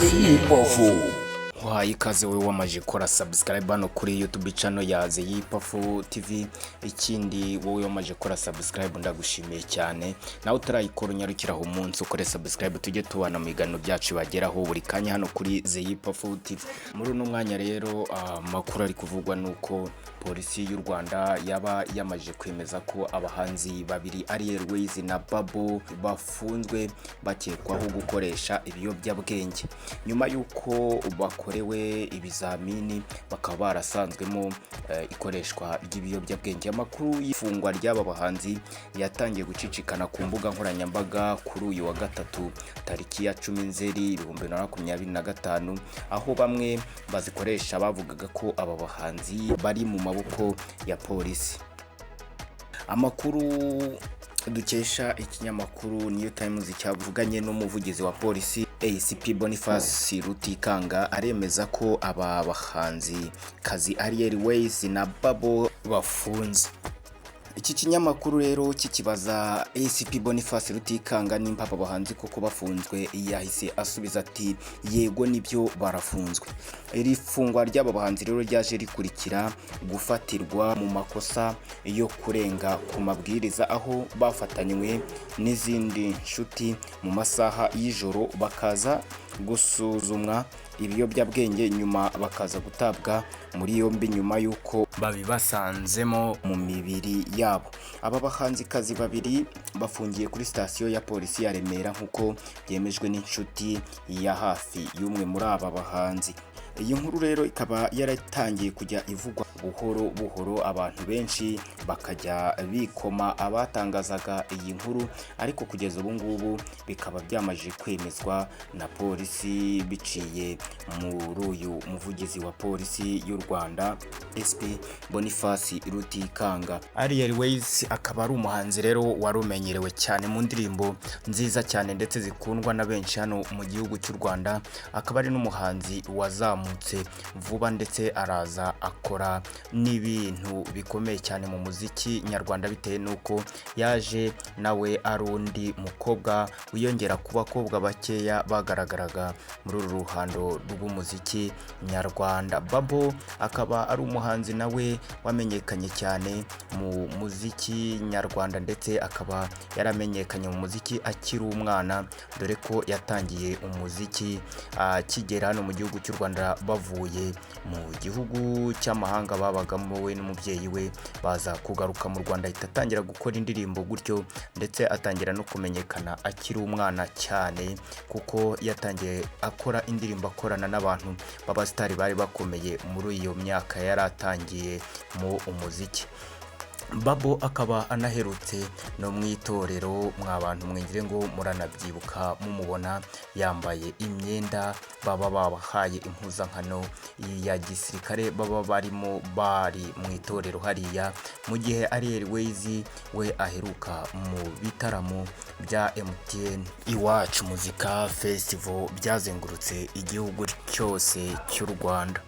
Ziyipafu wahaye ikaze wowe wamaje kora subscribe hano kuri YouTube channel ya Ziyipafu TV. Ikindi wowe wamaje kora subscribe ndagushimiye cyane, nawe utarayikora unyarukiraho umunsi ukore subscribe tujye tubana mu biganiro byacu bageraho buri kanya hano kuri Ziyipafu TV. Muri uno mwanya rero makuru ari kuvugwa nuko polisi y'u Rwanda yaba yamaje kwemeza ko abahanzi babiri Airways na Babo bafunzwe bakekwaho gukoresha ibiyobyabwenge nyuma yuko bakorewe ibizamini bakaba barasanzwemo ikoreshwa ry'ibiyobyabwenge. Amakuru y'ifungwa ry'aba bahanzi yatangiye gucicikana ku mbuga nkoranyambaga kuri uyu wa gatatu tariki ya 10 Nzeri 2025, aho bamwe bazikoresha bavugaga ko aba bahanzi bari mu maboko ya polisi. Amakuru dukesha ikinyamakuru New Times cyavuganye n'umuvugizi wa polisi ACP Boniface Rutikanga aremeza ko aba bahanzi kazi Airways na Babo bafunze. Iki kinyamakuru rero kikibaza ACP Boniface Rutikanga nimba aba bahanzi koko bafunzwe, yahise asubiza ati yego nibyo barafunzwe. Iri fungwa ry'aba bahanzi rero ryaje rikurikira gufatirwa mu makosa yo kurenga ku mabwiriza, aho bafatanywe n'izindi nshuti mu masaha y'ijoro bakaza gusuzumwa ibiyobyabwenge nyuma bakaza gutabwa muri yombi nyuma yuko babibasanzemo mu mibiri yabo. Aba bahanzikazi babiri bafungiye kuri sitasiyo ya polisi ya Remera nkuko byemejwe n'inshuti ya hafi y'umwe muri aba bahanzi. Iyi nkuru rero ikaba yaratangiye kujya ivugwa buhoro buhoro, abantu benshi bakajya bikoma abatangazaga iyi nkuru, ariko kugeza ubu ngubu bikaba byamaje kwemezwa na polisi biciye muri uyu muvugizi wa polisi y'u Rwanda SP Boniface Rutikanga. Airways akaba ari umuhanzi rero warumenyerewe cyane mu ndirimbo nziza cyane ndetse zikundwa na benshi hano mu gihugu cy'u Rwanda, akaba ari n'umuhanzi wazamutse vuba ndetse araza akora n'ibintu bikomeye cyane mu muziki nyarwanda, bitewe nuko yaje nawe ari undi mukobwa wiyongera ku bakobwa bakeya bagaragaraga muri uru ruhando rw'umuziki nyarwanda. Babo akaba ari umuhanzi nawe wamenyekanye cyane mu muziki nyarwanda ndetse akaba yaramenyekanye mu muziki akiri umwana, dore ko yatangiye umuziki kigera hano mu gihugu cy'u Rwanda bavuye mu gihugu cy'amahanga babagamo we n'umubyeyi we, baza kugaruka mu Rwanda ahita atangira gukora indirimbo gutyo, ndetse atangira no kumenyekana akiri umwana cyane kuko yatangiye akora indirimbo akorana n'abantu b'abasitari bari bakomeye muri iyo myaka yari atangiye mu umuziki. Babo akaba anaherutse no mu itorero, mwabantu mwengire ngo muranabyibuka mumubona yambaye imyenda baba babahaye impuzankano ya gisirikare baba barimo bari mu itorero hariya, mu gihe Airways we aheruka mu bitaramo bya MTN Iwacu Muzika Festival byazengurutse igihugu cyose cy'u Rwanda.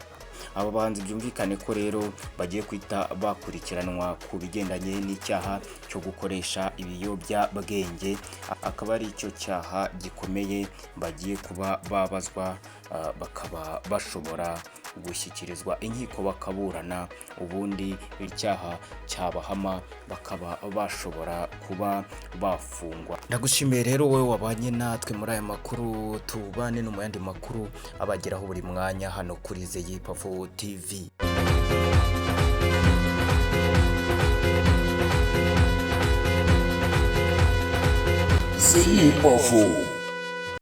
Aba bahanzi byumvikane ko rero bagiye kwita bakurikiranwa ku bigendanye n'icyaha cyo gukoresha ibiyobyabwenge, akaba ari icyo cyaha gikomeye bagiye kuba babazwa, bakaba bashobora gushyikirizwa inkiko bakaburana, ubundi icyaha cyabahama bakaba bashobora kuba bafungwa. Ndagushimiye rero wowe wabanye natwe muri aya makuru, tubane no mu yandi makuru abageraho buri mwanya hano kuri Ziyipafu TV. Ziyipafu.